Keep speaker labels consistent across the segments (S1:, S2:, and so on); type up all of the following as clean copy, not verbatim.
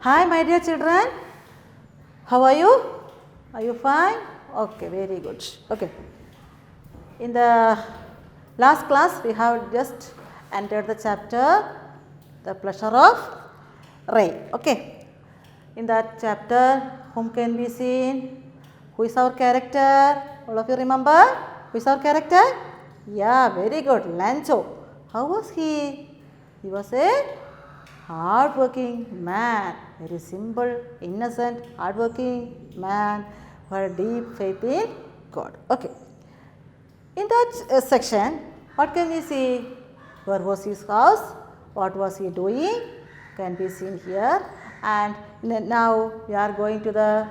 S1: Hi, my dear children. How are you? Are you fine? Okay, very good. Okay. In the last class, we have just entered the chapter, The Pleasure of Rain. Okay. In that chapter, whom can be seen? Who is our character? All of you remember? Who is our character? Yeah, very good. Lancho. How was he? He was a hard-working man, very simple, innocent, hard-working man who had deep faith in God. Okay. In that section, what can we see? Where was his house? What was he doing? Can be seen here. And now we are going to the,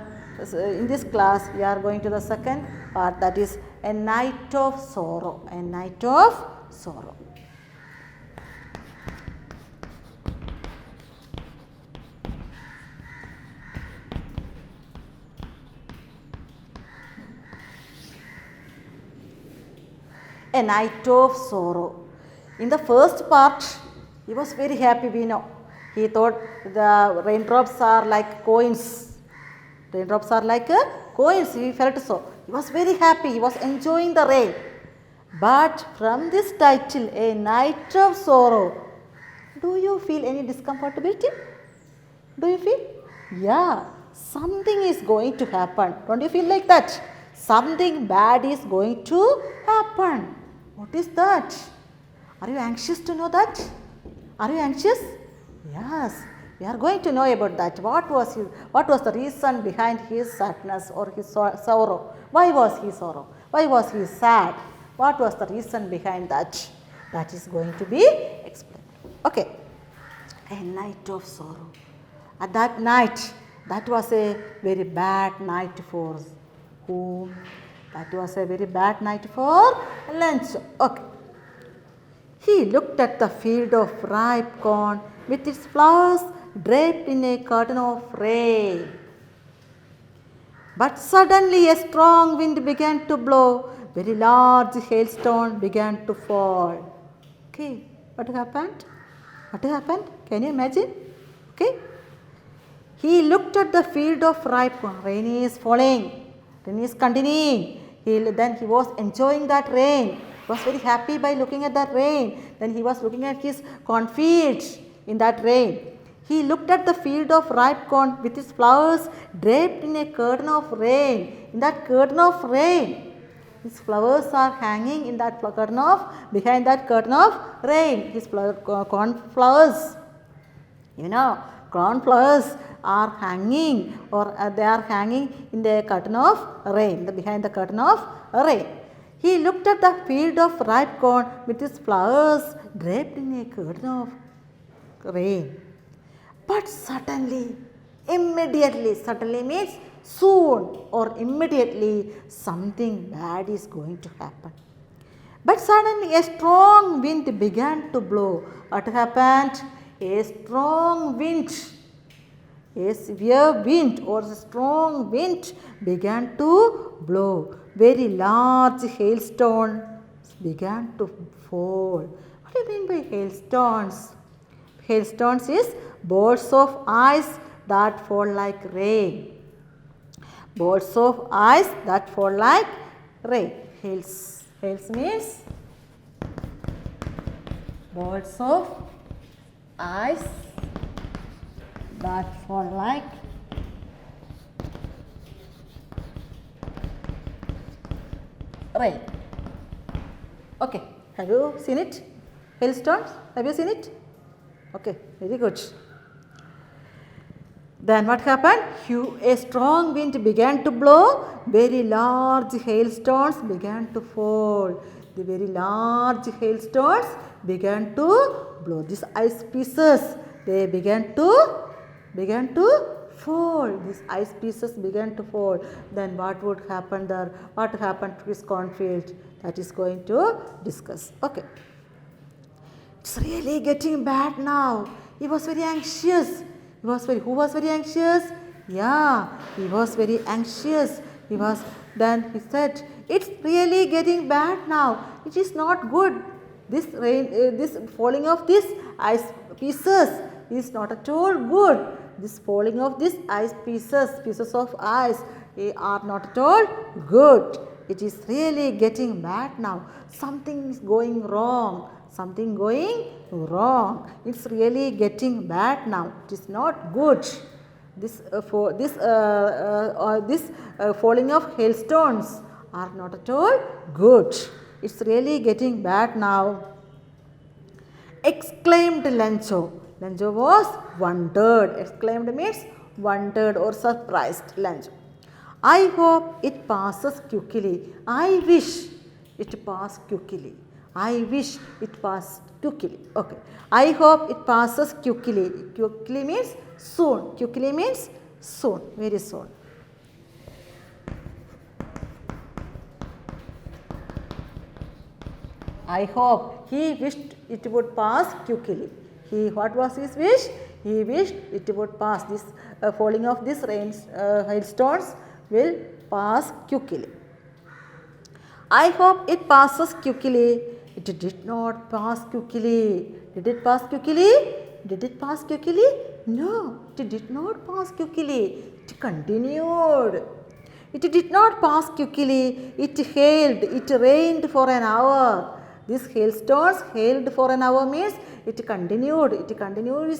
S1: in this class, we are going to the second part, that is a night of sorrow. A night of sorrow. A night of sorrow. In the first part, he was very happy, we know. He thought the raindrops are like coins. Raindrops are like coins, he felt so. He was very happy, he was enjoying the rain. But from this title, A Night of Sorrow, do you feel any discomfortability? Do you feel? Yeah, something is going to happen. Don't you feel like that? Something bad is going to happen. What is that? Are you anxious to know that? Are you anxious? Yes, we are going to know about that. What was the reason behind his sadness or his sorrow? Why was he sorrow? Why was he sad? What was the reason behind that? That is going to be explained. Okay, a night of sorrow. At that night, that was a very bad night for whom? That was a very bad night for Lancho. Okay. He looked at the field of ripe corn with its flowers draped in a curtain of rain. But suddenly a strong wind began to blow. Very large hailstone began to fall. Okay, what happened? What happened? Can you imagine? Okay. He looked at the field of ripe corn. Rain is falling. Rain is continuing. Then he was enjoying that rain. He was very happy by looking at that rain. Then he was looking at his cornfields in that rain. He looked at the field of ripe corn with its flowers draped in a curtain of rain. In that curtain of rain, his flowers are hanging in that curtain of, behind that curtain of rain. His corn flowers, you know, corn flowers are hanging, or they are hanging in the curtain of rain, behind the curtain of rain. He looked at the field of ripe corn with its flowers draped in a curtain of rain. But suddenly, immediately, suddenly means soon or immediately, something bad is going to happen. But suddenly a strong wind began to blow. What happened? A strong wind, a severe wind or a strong wind began to blow. Very large hailstones began to fall. What do you mean by hailstones? Hailstones is bolts of ice that fall like rain. Bolts of ice that fall like rain. Hails means bolts of ice that fall like rain. Okay, have you seen it? Hailstones, have you seen it? Okay, very good. Then what happened? A strong wind began to blow. Very large hailstones began to fall. The very large hailstones began to blow. These ice pieces, they began to fall. These ice pieces began to fall. Then what would happen there? What happened to his cornfield? That is going to discuss. Okay. It's really getting bad now. He was very anxious. Who was very anxious? Yeah, he was very anxious. Then he said, it's really getting bad now. It is not good. This rain, this falling of these ice pieces is not at all good. this falling of these ice pieces of ice are not at all good. It is really getting bad now. Something is going wrong. Something going wrong. It's really getting bad now. It is not good. This falling of hailstones are not at all good. It's really getting bad now. Exclaimed Lancho. Lancho was wondered. Exclaimed means wondered or surprised. Lancho. I hope it passes quickly. I wish it passes quickly. I wish it passes quickly. Okay. I hope it passes quickly. Quickly means soon. Quickly means soon. Very soon. I hope he wished it would pass quickly. What was his wish? He wished it would pass. This falling of these hailstones will pass quickly. I hope it passes quickly. It did not pass quickly. Did it pass quickly? Did it pass quickly? No, it did not pass quickly. It continued. It did not pass quickly. It hailed. It rained for an hour. These hailstones hailed for an hour means it continued. It continued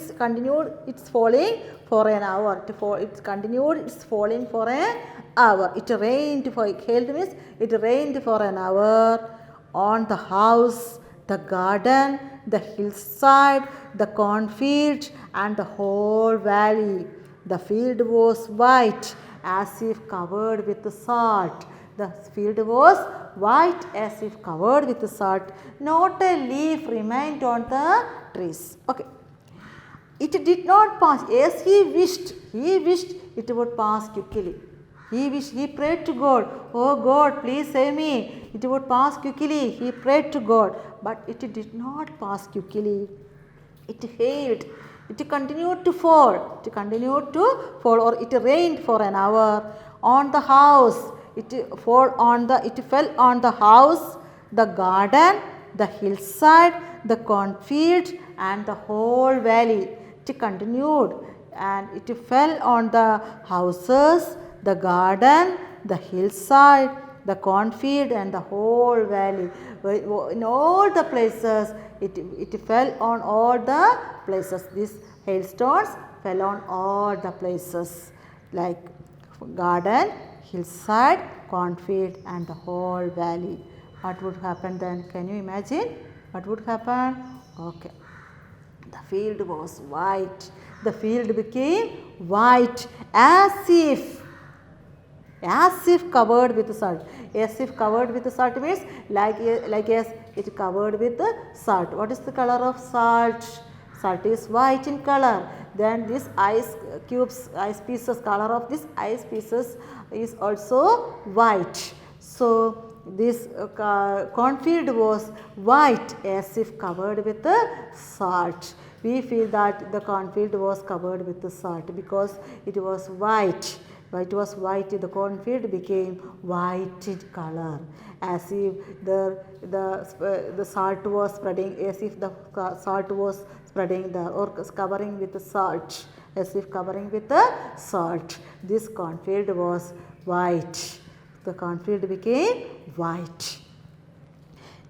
S1: its falling for an hour. It continued its falling for an hour. It rained for hailed means it rained for an hour on the house, the garden, the hillside, the cornfield, and the whole valley. The field was white as if covered with salt. The field was white as if covered with salt. Not a leaf remained on the trees. Okay. It did not pass as he wished it would pass quickly. He prayed to God, oh God, please save me. It would pass quickly. He prayed to God, but it did not pass quickly. It hailed. It continued to fall. It continued to fall, or it rained for an hour on the house. It fell on the house, the garden, the hillside, the cornfield, and the whole valley. It continued and it fell on the houses, the garden, the hillside, the cornfield, and the whole valley. In all the places, it fell on all the places. These hailstones fell on all the places, like garden, hillside, cornfield, and the whole valley. What would happen then? Can you imagine? What would happen? Okay. The field was white. The field became white as if covered with salt. As if covered with salt means like as it covered with salt. What is the color of salt? Salt is white in color. Then this ice pieces, color of this ice pieces is also white. So this cornfield was white as if covered with salt. We feel that the cornfield was covered with salt because it was white. It was white, the cornfield became white in color, as if the salt was spreading, as if the salt was spreading or covering with the salt, as if covering with the salt. This cornfield was white. The cornfield became white.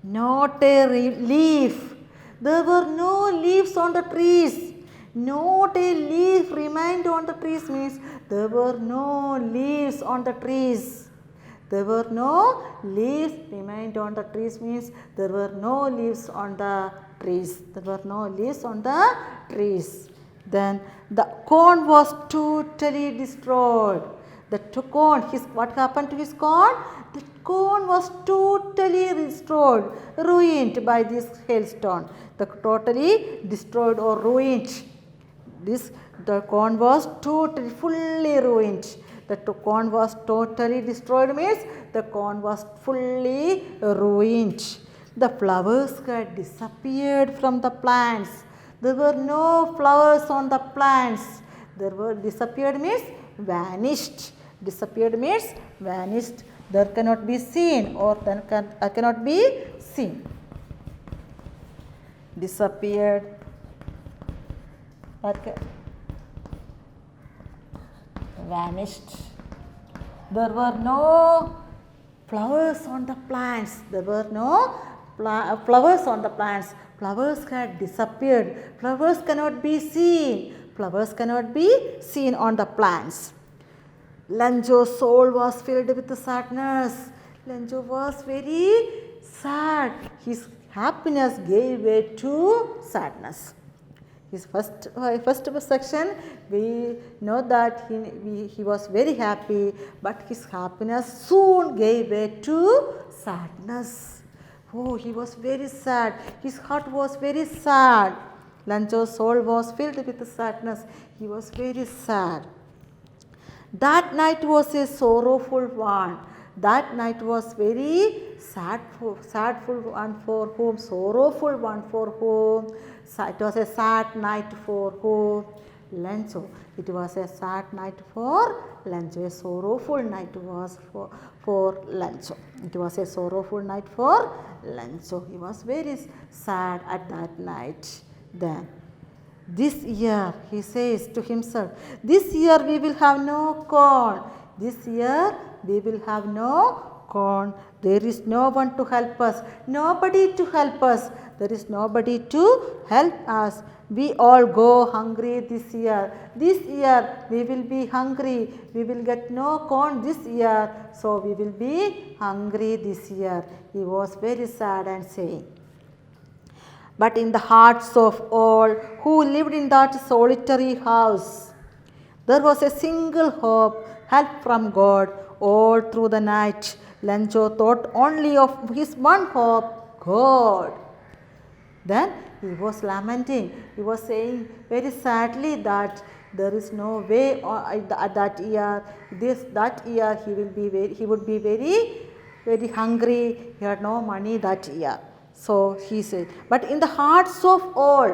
S1: Not a leaf. There were no leaves on the trees. Not a leaf remained on the trees means there were no leaves on the trees. There were no leaves remained on the trees means there were no leaves on the trees. There were no leaves on the trees. Then the corn was totally destroyed. The corn, what happened to his corn? The corn was totally destroyed, ruined by this hailstone. The totally destroyed or ruined. The corn was totally, fully ruined. The corn was totally destroyed means the corn was fully ruined. The flowers had disappeared from the plants. There were no flowers on the plants. Disappeared means vanished. Disappeared means vanished. There cannot be seen or cannot be seen. Disappeared. vanished. There were no flowers on the plants. There were no flowers on the plants. Flowers had disappeared. Flowers cannot be seen. Flowers cannot be seen on the plants. Lanjo's soul was filled with sadness. Lanjo was very sad. His happiness gave way to sadness. His first section, we know that he was very happy, but his happiness soon gave way to sadness. Oh, he was very sad. His heart was very sad. Lanjo's soul was filled with sadness. He was very sad. That night was a sorrowful one. That night was very sadful one for whom, sorrowful one for whom. It was a sad night for whom? Lanjo. It was a sad night for Lanjo. A sorrowful night was for Lanjo. It was a sorrowful night for Lanjo. He was very sad at that night. Then, this year, he says to himself, this year we will have no corn. This year we will have no corn. There is no one to help us. Nobody to help us. There is nobody to help us. We all go hungry this year. This year we will be hungry. We will get no corn this year. So we will be hungry this year. He was very sad and saying. But in the hearts of all who lived in that solitary house, there was a single hope, help from God. All through the night, Lanjo thought only of his one hope, God. Then he was lamenting. He was saying very sadly that there is no way that year. That year he would be very hungry. He had no money that year. So he said, but in the hearts of all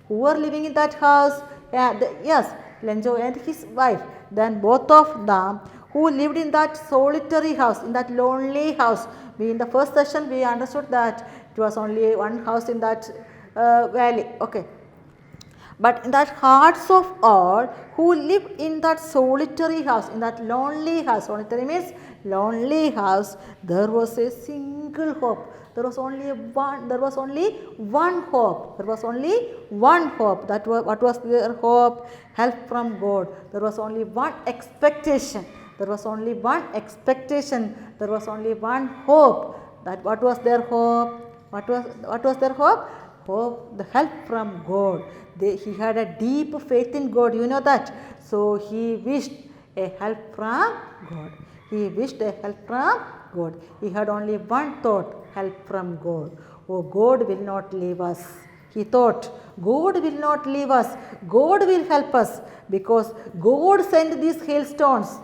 S1: who were living in that house, yes, Lanjo and his wife, then both of them who lived in that solitary house, in that lonely house. In the first session we understood that it was only one house in that valley. Okay. But in that hearts of all who lived in that solitary house, in that lonely house, solitary means lonely house, there was a single hope. There was only one hope. There was only one hope. What was their hope? Help from God. There was only one expectation. There was only one expectation. There was only one hope. That what was their hope? What was their hope? Hope, the help from God. He had a deep faith in God. You know that. So he wished a help from God. He wished a help from God. He had only one thought, help from God. Oh, God will not leave us. He thought, God will not leave us. God will help us because God sent these hailstones.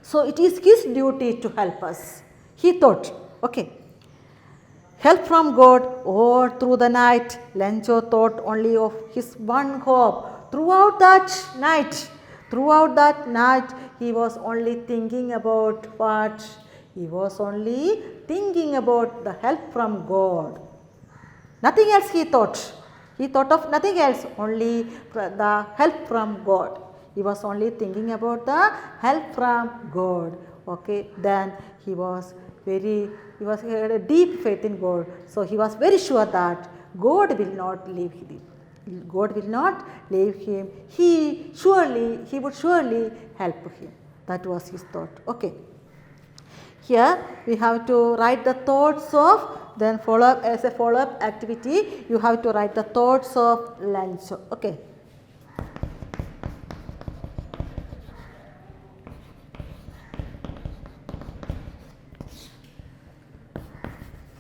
S1: So it is his duty to help us. He thought, okay. Help from God all through the night. Lanjo thought only of his one hope. Throughout that night, he was only thinking about what? He was only thinking about the help from God. Nothing else he thought. He thought of nothing else, only the help from God. He was only thinking about the help from God. Okay, then he had a deep faith in God. So he was very sure that God will not leave him. God will not leave him. He would surely help him. That was his thought. Okay. Here we have to write the thoughts of, then as a follow-up activity, you have to write the thoughts of Lanjo. Okay.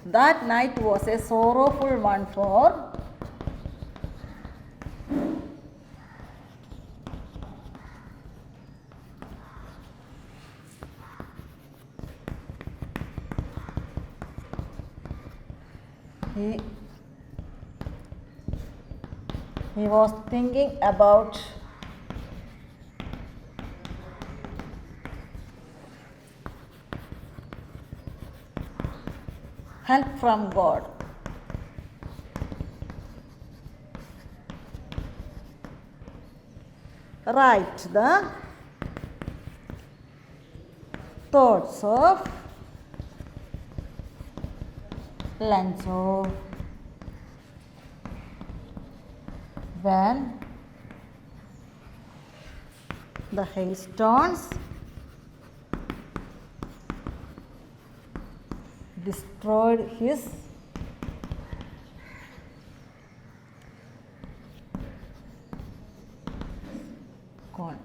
S1: That night was a sorrowful one for he was thinking about help from God. Write the thoughts of Lenzo when the hailstones destroyed his corn.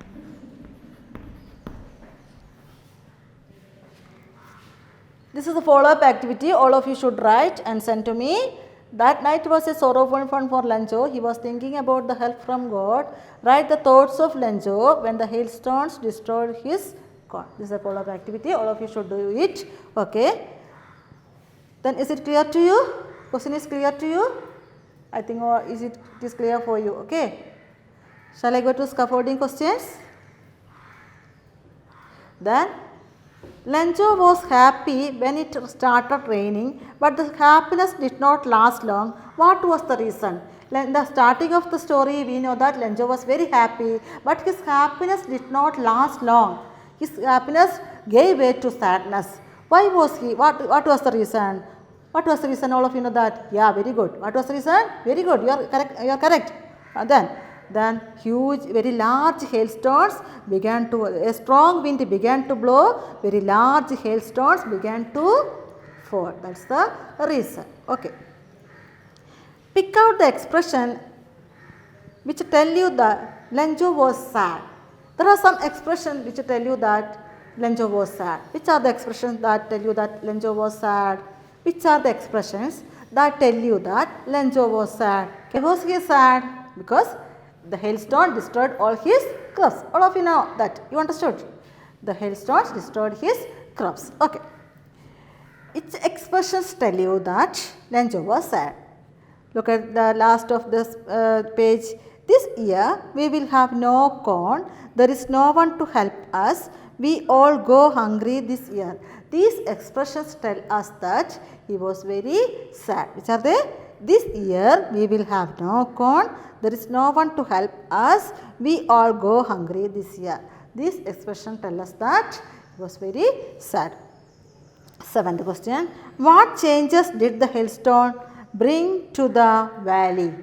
S1: This is the follow-up activity. All of you should write and send to me. That night was a sorrowful one for Lenzo. He was thinking about the help from God. Write the thoughts of Lenzo when the hailstones destroyed his corn. This is a follow-up activity. All of you should do it. Okay. Then is it clear to you? Question is clear to you? I think, or is it is clear for you? Okay. Shall I go to scaffolding questions? Then Lenzo was happy when it started raining, but the happiness did not last long. What was the reason? In the starting of the story, we know that Lenzo was very happy, but his happiness did not last long. His happiness gave way to sadness. Why was he? What was the reason? What was the reason? All of you know that. Yeah, very good. What was the reason? Very good. You are correct. You are correct. Then huge, very large hailstones began to, a strong wind began to blow, very large hailstones began to fall. That's the reason. Okay. Pick out the expression which tell you that Lenzo was sad. There are some expressions which tell you that Lenzo was sad. Which are the expressions that tell you that Lenzo was sad? Which are the expressions that tell you that Lenzo was sad? Why was he sad? Because the hailstone destroyed all his crops. All of you know that. You understood? The hailstones destroyed his crops. Okay. Its expressions tell you that Lenzo was sad. Look at the last of this page. This year we will have no corn. There is no one to help us. We all go hungry this year. These expressions tell us that he was very sad. Which are they? This year we will have no corn. There is no one to help us. We all go hungry this year. These expressions tell us that he was very sad. Seventh question. What changes did the hailstone bring to the valley?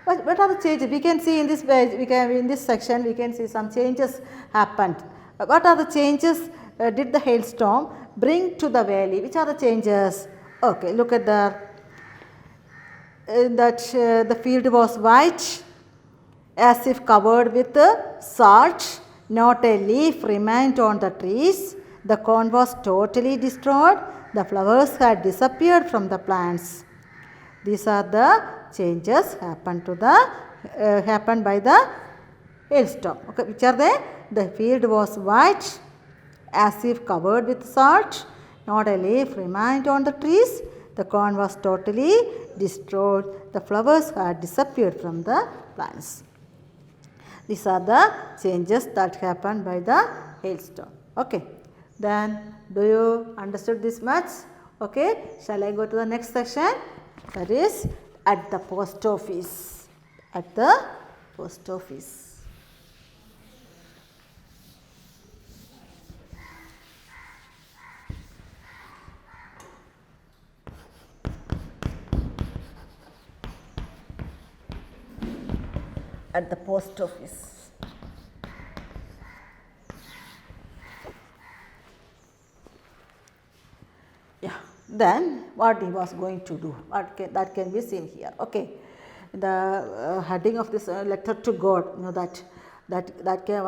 S1: What are the changes? We can see in this page, in this section, we can see some changes happened. What are the changes did the hailstorm bring to the valley? Which are the changes? Okay, look at the field was white as if covered with salt. Not a leaf remained on the trees. The corn was totally destroyed. The flowers had disappeared from the plants. These are the changes happened by the hailstorm. Okay, which are they? The field was white as if covered with salt. Not a leaf remained on the trees. The corn was totally destroyed. The flowers had disappeared from the plants. These are the changes that happened by the hailstorm. Okay. Then do you understood this much? Okay. Shall I go to the next section? That is at the post office. At the post office. At the post office. Yeah. Then what he was going to do? That can be seen here. Okay. The heading of this letter to God. You know that can,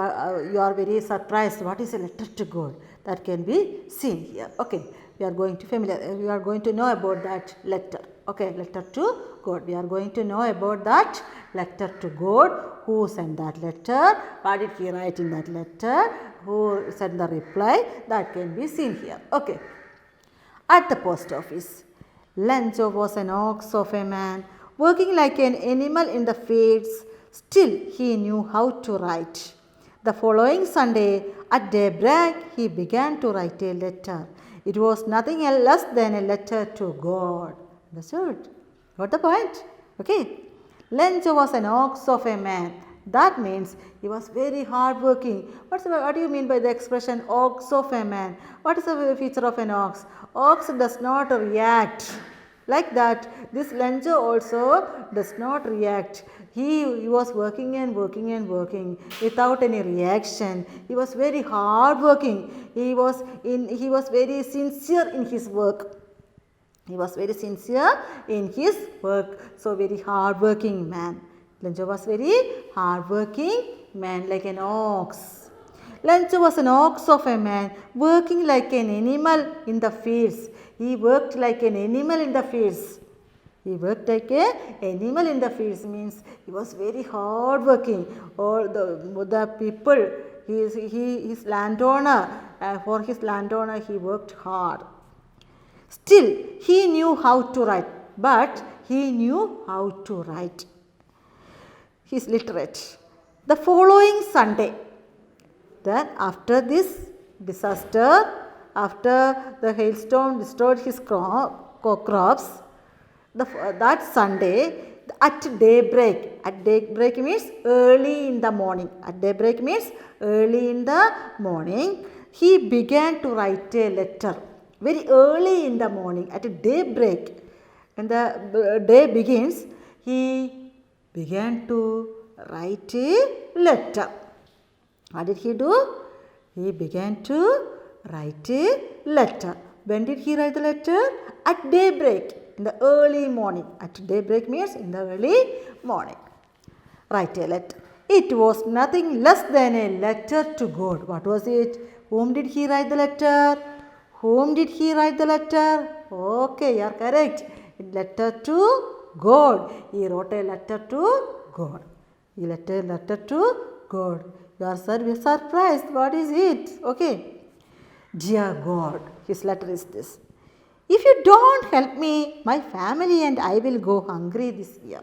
S1: you are very surprised. What is a letter to God? That can be seen here. Okay. We are going to know about that letter. Okay, letter to God. We are going to know about that letter to God. Who sent that letter? What did he write in that letter? Who sent the reply? That can be seen here. Okay. At the post office, Lenzo was an ox of a man, working like an animal in the fields. Still, he knew how to write. The following Sunday, at daybreak, he began to write a letter. It was nothing less than a letter to God. Understood? Got the point? Okay. Lenzo was an ox of a man. That means he was very hard working. What do you mean by the expression ox of a man? What is the feature of an ox? Ox does not react. Like that, this Lenjo also does not react. He was working and working and working without any reaction. He was very hard working. He was very sincere in his work. He was very sincere in his work. So very hard working man. Lenjo was very hard working man like an ox. Lenjo was an ox of a man working like an animal in the fields. He worked like an animal in the fields. He worked like an animal in the fields means he was very hard working. All the people, his landowner, for his landowner he worked hard. Still, he knew how to write, but he knew how to write. He is literate. The following Sunday, then after this disaster, after the hailstorm destroyed his crops, that Sunday at daybreak means early in the morning. At daybreak means early in the morning, he began to write a letter. Very early in the morning, at daybreak, when the day begins, he began to write a letter. What did he do? He began to write a letter. When did he write the letter? At daybreak, in the early morning. At daybreak means in the early morning. Write a letter. It was nothing less than a letter to God. What was it? Whom did he write the letter? Whom did he write the letter? Okay, you are correct. Letter to God. He wrote a letter to God. He wrote a letter to God. You are surprised. What is it? Okay. Dear God, his letter is this. If you don't help me, my family and I will go hungry this year.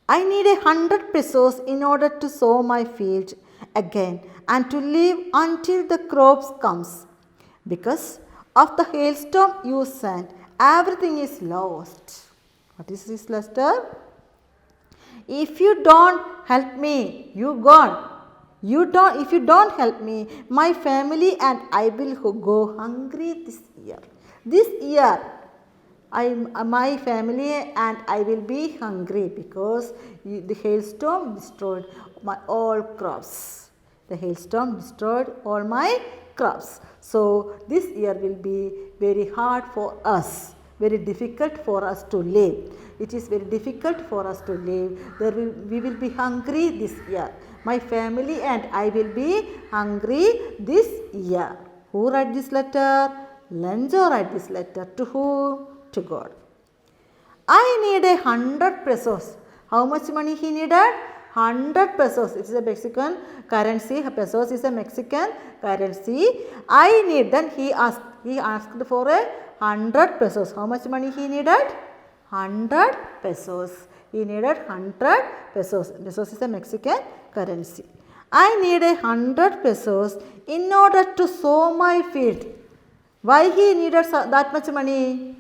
S1: I need 100 pesos in order to sow my field again and to live until the crops comes. Because of the hailstorm you sent, everything is lost. What is this letter? If you don't help me, if you don't help me, my family and I will go hungry this year. This year, my family and I will be hungry because the hailstorm destroyed all crops. The hailstorm destroyed all my crops. So this year will be very hard for us, very difficult for us to live. It is very difficult for us to live. We will be hungry this year. My family and I will be hungry this year. Who wrote this letter? Lenjo wrote this letter. To whom? To God. I need 100 pesos. How much money he needed? 100 pesos. It is a Mexican currency. Pesos is a Mexican currency. I need. Then he asked for 100 pesos. How much money he needed? 100 pesos. He needed 100 pesos. Pesos is a Mexican currency. I need 100 pesos in order to sow my field. Why he needed that much money?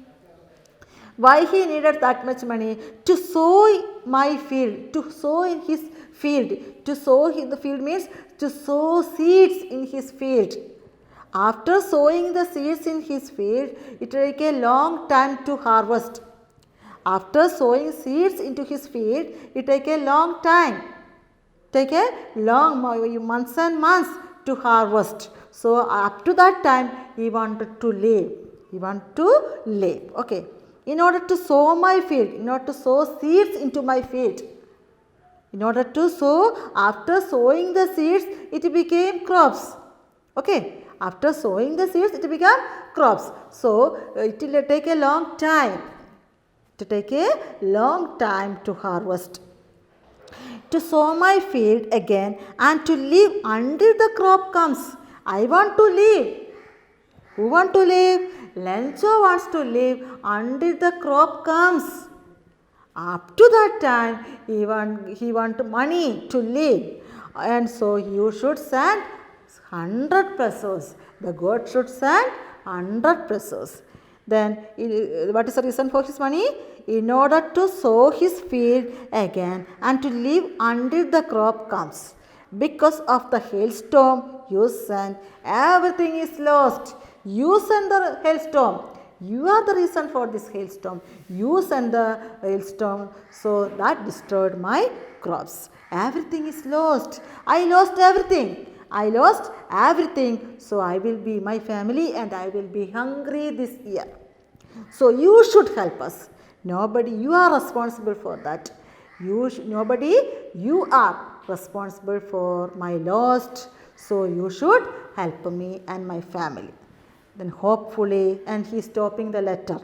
S1: Why he needed that much money? To sow my field, to sow in his field. To sow in the field means to sow seeds in his field. After sowing the seeds in his field, it takes a long time to harvest. After sowing seeds into his field, it takes a long time. Take a long months and months to harvest. So up to that time, he wanted to live. He wanted to live. Okay. In order to sow my field, in order to sow seeds into my field. In order to sow, after sowing the seeds, it became crops. Okay. After sowing the seeds, it became crops. So it will take a long time. To take a long time to harvest. To sow my field again and to live until the crop comes. I want to live. Who want to live? Lenjo wants to live until the crop comes. Up to that time, he want money to live. And so you should send 100 pesos. The God should send 100 pesos. Then what is the reason for his money? In order to sow his field again and to live until the crop comes. Because of the hailstorm you sent, everything is lost. You sent the hailstorm. You are the reason for this hailstorm. You sent the hailstorm, so that destroyed my crops. Everything is lost. I lost everything. I lost everything. So I will be my family and I will be hungry this year. So you should help us. Nobody, you are responsible for that. Nobody, you are responsible for my lost. So you should help me and my family. Then hopefully, and he is stopping the letter.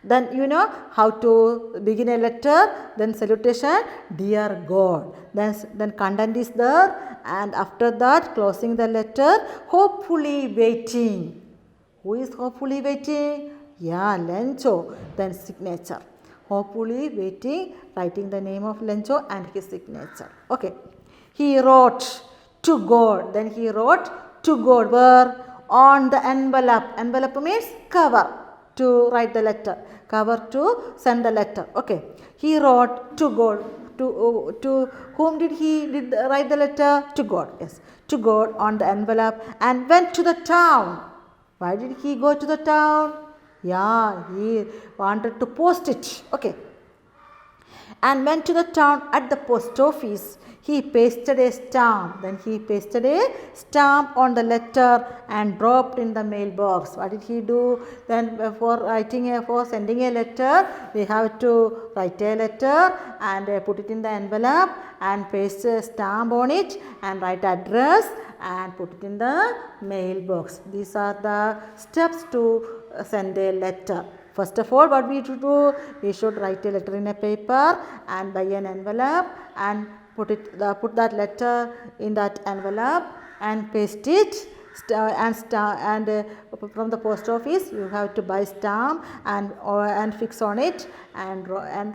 S1: Then you know how to begin a letter. Then salutation, dear God. Then content is there, and after that closing the letter, hopefully waiting. Who is hopefully waiting? Yeah, Lencho. Then signature. Hopefully waiting, writing the name of Lencho and his signature. Okay. He wrote to God. Then he wrote to God. Where? On the envelope. Envelope means cover to write the letter. Cover to send the letter. Okay. He wrote to God. To whom did he write the letter? To God. Yes. To God on the envelope and went to the town. Why did he go to the town? Yeah, he wanted to post it. Okay. And went to the town. At the post office, he pasted a stamp. Then he pasted a stamp on the letter and dropped in the mailbox. What did he do? Then for sending a letter, we have to write a letter and put it in the envelope and paste a stamp on it and write address and put it in the mailbox. These are the steps to send a letter. First of all, what we should do? We should write a letter in a paper and buy an envelope and put that letter in that envelope and paste it. From the post office, you have to buy stamp and fix on it and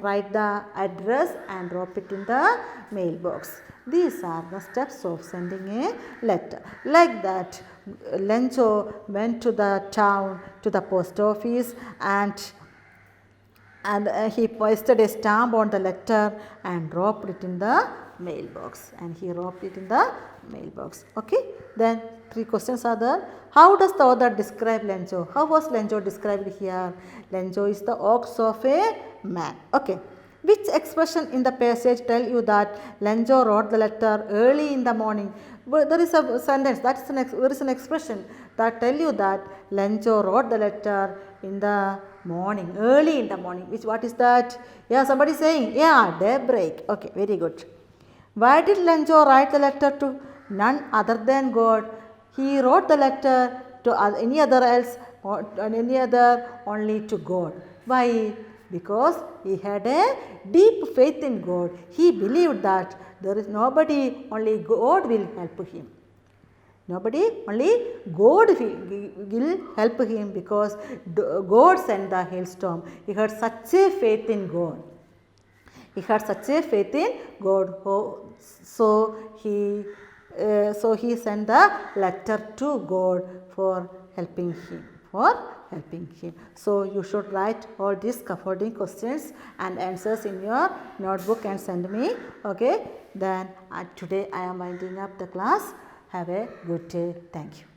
S1: write the address and drop it in the mailbox. These are the steps of sending a letter. Like that, Lencho went to the town, to the post office, and he pasted a stamp on the letter and dropped it in the mailbox. And he dropped it in the mailbox. Okay. Then 3 questions are there. How does the author describe Lencho? How was Lencho described here? Lencho is the ox of a man. Okay. Which expression in the passage tell you that Lencho wrote the letter early in the morning? Well, there is a sentence, there is an expression that tell you that Lencho wrote the letter in the morning, early in the morning. What is that? Yeah, somebody saying, yeah, daybreak. Okay, very good. Why did Lencho write the letter to none other than God? He wrote the letter to any other else, or any other, only to God. Why? Because he had a deep faith in God. He believed that there is nobody, only God will help him. Nobody, only God will help him because God sent the hailstorm. He had such a faith in God. He had such a faith in God. So he sent the letter to God for helping him. So you should write all these scaffolding questions and answers in your notebook and send me. Okay. Then today I am winding up the class. Have a good day. Thank you.